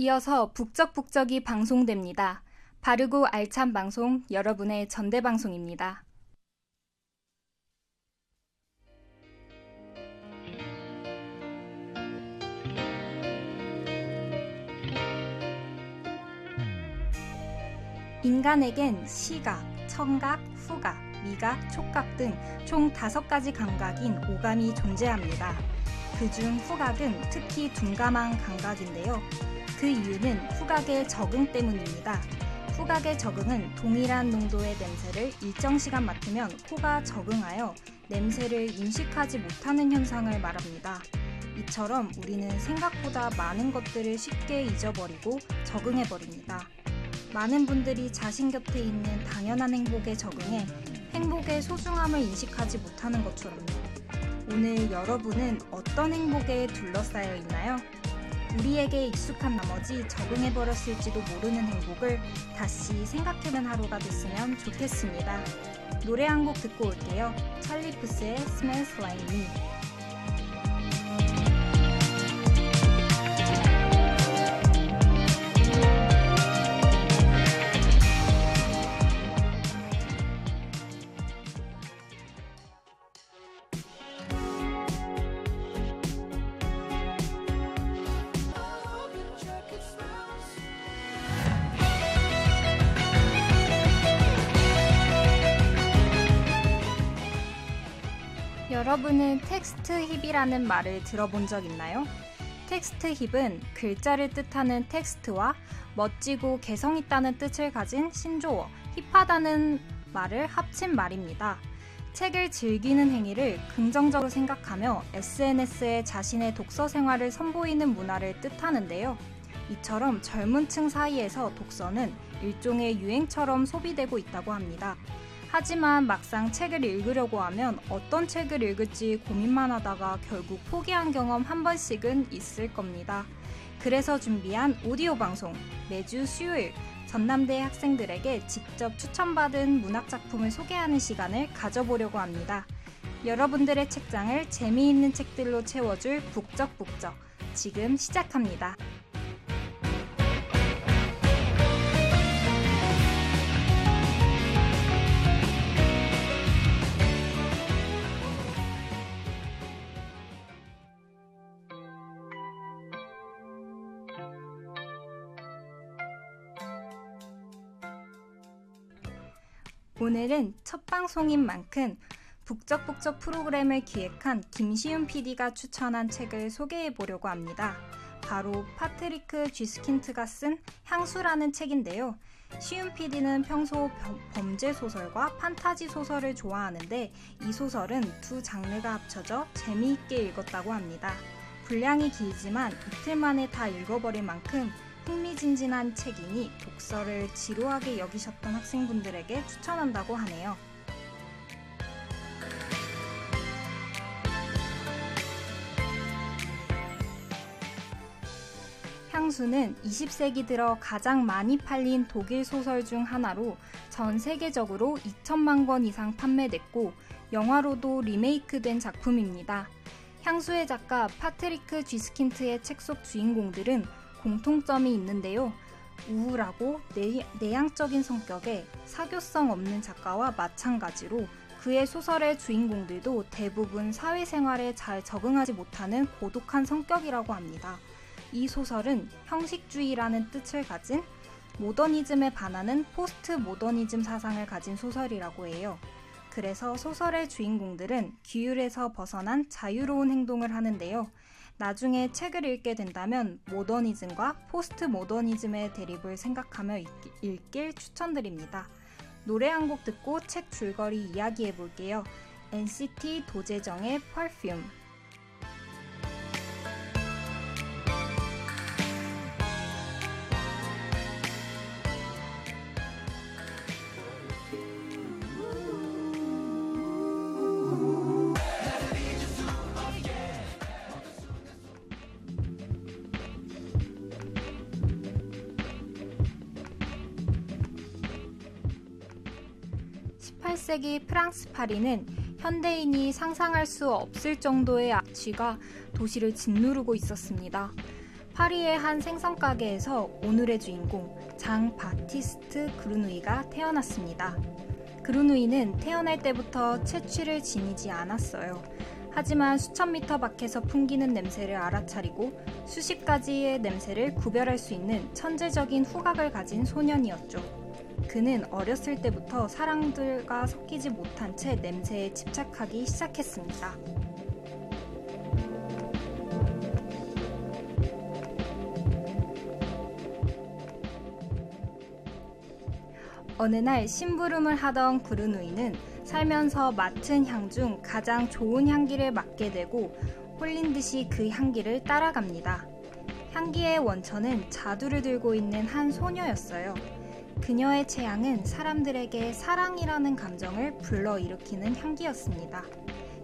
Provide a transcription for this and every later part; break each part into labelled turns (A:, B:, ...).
A: 이어서 북적북적이 방송됩니다. 바르고 알찬 방송, 여러분의 전대방송입니다. 인간에겐 시각, 청각, 후각, 미각, 촉각 등 총 5가지 감각인 오감이 존재합니다. 그중 후각은 특히 둔감한 감각인데요. 그 이유는 후각의 적응 때문입니다. 후각의 적응은 동일한 농도의 냄새를 일정 시간 맡으면 코가 적응하여 냄새를 인식하지 못하는 현상을 말합니다. 이처럼 우리는 생각보다 많은 것들을 쉽게 잊어버리고 적응해버립니다. 많은 분들이 자신 곁에 있는 당연한 행복에 적응해 행복의 소중함을 인식하지 못하는 것처럼요. 오늘 여러분은 어떤 행복에 둘러싸여 있나요? 우리에게 익숙한 나머지 적응해버렸을지도 모르는 행복을 다시 생각해보는 하루가 됐으면 좋겠습니다. 노래 한 곡 듣고 올게요. 찰리 푸스의 Smells Like Me. 여러분은 텍스트 힙이라는 말을 들어본 적 있나요? 텍스트 힙은 글자를 뜻하는 텍스트와 멋지고 개성있다는 뜻을 가진 신조어, 힙하다는 말을 합친 말입니다. 책을 즐기는 행위를 긍정적으로 생각하며 SNS에 자신의 독서 생활을 선보이는 문화를 뜻하는데요. 이처럼 젊은 층 사이에서 독서는 일종의 유행처럼 소비되고 있다고 합니다. 하지만 막상 책을 읽으려고 하면 어떤 책을 읽을지 고민만 하다가 결국 포기한 경험 한 번씩은 있을 겁니다. 그래서 준비한 오디오 방송, 매주 수요일 전남대 학생들에게 직접 추천받은 문학작품을 소개하는 시간을 가져보려고 합니다. 여러분들의 책장을 재미있는 책들로 채워줄 북적북적, 지금 시작합니다. 오늘은 첫 방송인 만큼 북적북적 프로그램을 기획한 김시윤 PD가 추천한 책을 소개해보려고 합니다. 바로 파트리크 쥐스킨트가 쓴 향수라는 책인데요. 시윤 PD는 평소 범죄 소설과 판타지 소설을 좋아하는데 이 소설은 두 장르가 합쳐져 재미있게 읽었다고 합니다. 분량이 길지만 이틀 만에 다 읽어버릴 만큼 흥미진진한 책이니 독서를 지루하게 여기셨던 학생분들에게 추천한다고 하네요. 향수는 20세기 들어 가장 많이 팔린 독일 소설 중 하나로 전 세계적으로 2천만 권 이상 판매됐고 영화로도 리메이크된 작품입니다. 향수의 작가 파트리크 쥐스킨트의 책 속 주인공들은 공통점이 있는데요. 우울하고 내향적인 성격의 사교성 없는 작가와 마찬가지로 그의 소설의 주인공들도 대부분 사회생활에 잘 적응하지 못하는 고독한 성격이라고 합니다. 이 소설은 형식주의라는 뜻을 가진 모더니즘에 반하는 포스트 모더니즘 사상을 가진 소설이라고 해요. 그래서 소설의 주인공들은 규율에서 벗어난 자유로운 행동을 하는데요. 나중에 책을 읽게 된다면 모더니즘과 포스트 모더니즘의 대립을 생각하며 읽길 추천드립니다. 노래 한 곡 듣고 책 줄거리 이야기해 볼게요. NCT 도재정의 Perfume. 18세기 프랑스 파리는 현대인이 상상할 수 없을 정도의 악취가 도시를 짓누르고 있었습니다. 파리의 한 생선 가게에서 오늘의 주인공 장 바티스트 그루누이가 태어났습니다. 그루누이는 태어날 때부터 채취를 지니지 않았어요. 하지만 수천 미터 밖에서 풍기는 냄새를 알아차리고 수십 가지의 냄새를 구별할 수 있는 천재적인 후각을 가진 소년이었죠. 그는 어렸을 때부터 사람들과 섞이지 못한 채 냄새에 집착하기 시작했습니다. 어느 날 심부름을 하던 그루누이는 살면서 맡은 향 중 가장 좋은 향기를 맡게 되고 홀린 듯이 그 향기를 따라갑니다. 향기의 원천은 자두를 들고 있는 한 소녀였어요. 그녀의 취향은 사람들에게 사랑이라는 감정을 불러일으키는 향기였습니다.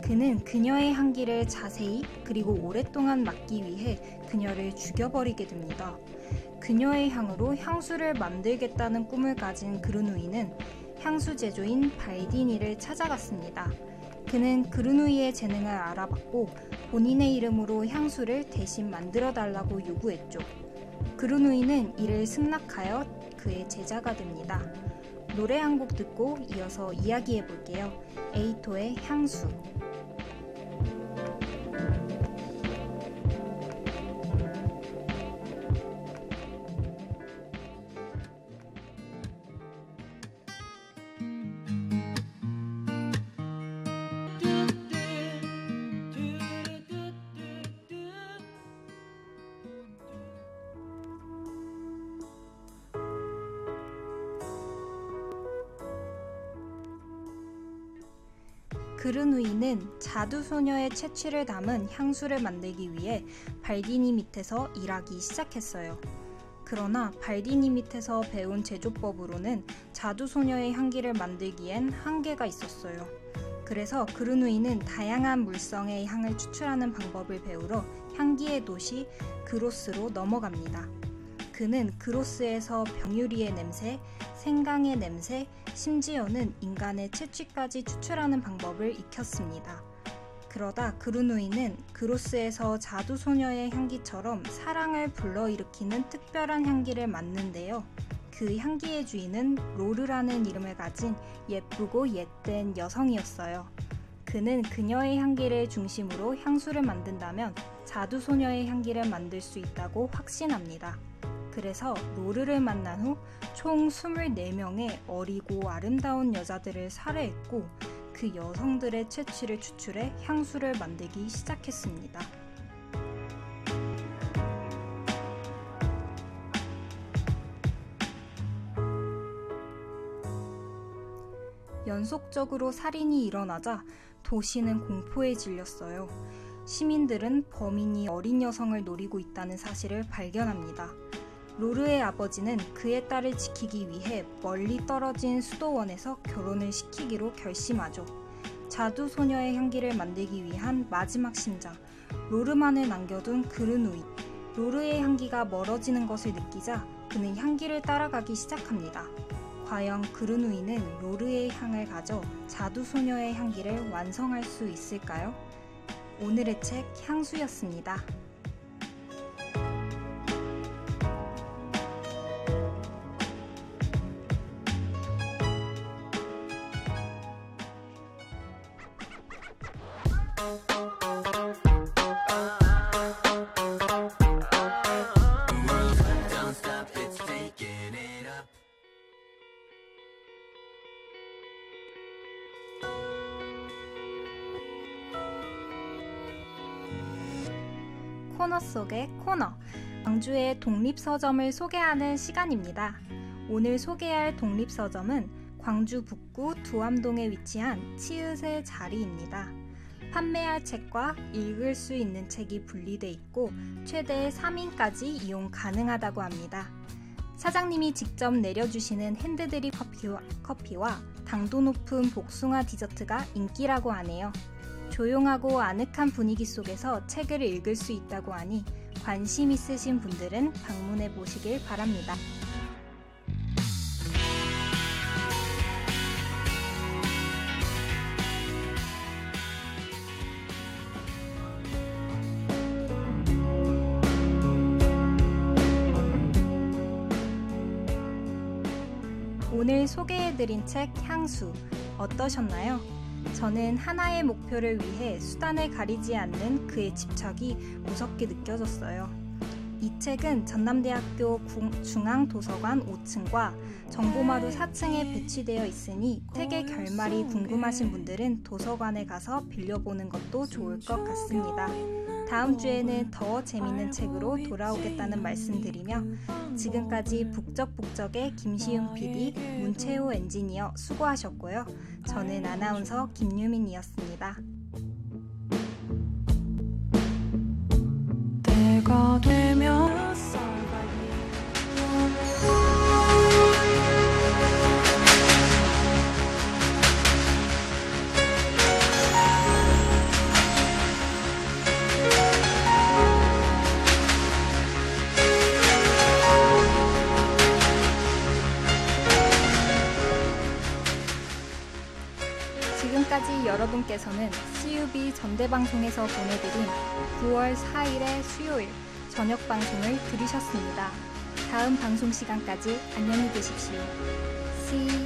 A: 그는 그녀의 향기를 자세히 그리고 오랫동안 맡기 위해 그녀를 죽여버리게 됩니다. 그녀의 향으로 향수를 만들겠다는 꿈을 가진 그루누이는 향수 제조인 발디니를 찾아갔습니다. 그는 그루누이의 재능을 알아봤고 본인의 이름으로 향수를 대신 만들어달라고 요구했죠. 그루누이는 이를 승낙하여 그의 제자가 됩니다. 노래 한 곡 듣고 이어서 이야기해볼게요. 에이토의 향수. 그루누이는 자두소녀의 채취를 담은 향수를 만들기 위해 발디니 밑에서 일하기 시작했어요. 그러나 발디니 밑에서 배운 제조법으로는 자두소녀의 향기를 만들기엔 한계가 있었어요. 그래서 그루누이는 다양한 물성의 향을 추출하는 방법을 배우러 향기의 도시 그로스로 넘어갑니다. 그는 그로스에서 병유리의 냄새, 생강의 냄새, 심지어는 인간의 채취까지 추출하는 방법을 익혔습니다. 그러다 그루누이는 그로스에서 자두소녀의 향기처럼 사랑을 불러일으키는 특별한 향기를 맡는데요. 그 향기의 주인은 로르라는 이름을 가진 예쁘고 옛된 여성이었어요. 그는 그녀의 향기를 중심으로 향수를 만든다면 자두소녀의 향기를 만들 수 있다고 확신합니다. 그래서 로르를 만난 후 총 24명의 어리고 아름다운 여자들을 살해했고 그 여성들의 채취를 추출해 향수를 만들기 시작했습니다. 연속적으로 살인이 일어나자 도시는 공포에 질렸어요. 시민들은 범인이 어린 여성을 노리고 있다는 사실을 발견합니다. 로르의 아버지는 그의 딸을 지키기 위해 멀리 떨어진 수도원에서 결혼을 시키기로 결심하죠. 자두 소녀의 향기를 만들기 위한 마지막 심장, 로르만을 남겨둔 그루누이. 로르의 향기가 멀어지는 것을 느끼자 그는 향기를 따라가기 시작합니다. 과연 그루누이는 로르의 향을 가져 자두 소녀의 향기를 완성할 수 있을까요? 오늘의 책 향수였습니다. 코너 속의 코너, 광주의 독립서점을 소개하는 시간입니다. 오늘 소개할 독립서점은 광주 북구 두암동에 위치한 치읓의 자리입니다. 판매할 책과 읽을 수 있는 책이 분리돼 있고 최대 3인까지 이용 가능하다고 합니다. 사장님이 직접 내려주시는 핸드드립 커피와 당도 높은 복숭아 디저트가 인기라고 하네요. 조용하고 아늑한 분위기 속에서 책을 읽을 수 있다고 하니 관심 있으신 분들은 방문해 보시길 바랍니다. 오늘 소개해드린 책 향수 어떠셨나요? 저는 하나의 목표를 위해 수단을 가리지 않는 그의 집착이 무섭게 느껴졌어요. 이 책은 전남대학교 중앙도서관 5층과 정보마루 4층에 배치되어 있으니 책의 결말이 궁금하신 분들은 도서관에 가서 빌려보는 것도 좋을 것 같습니다. 다음 주에는 더 재밌는 책으로 돌아오겠다는 말씀드리며 지금까지 북적북적의 김시윤 PD, 문채호 엔지니어 수고하셨고요. 저는 아나운서 김유민이었습니다. 때가 되면 지금까지 여러분께서는 CUB 전대방송에서 보내드린 9월 4일의 수요일 저녁 방송을 들으셨습니다. 다음 방송 시간까지 안녕히 계십시오. See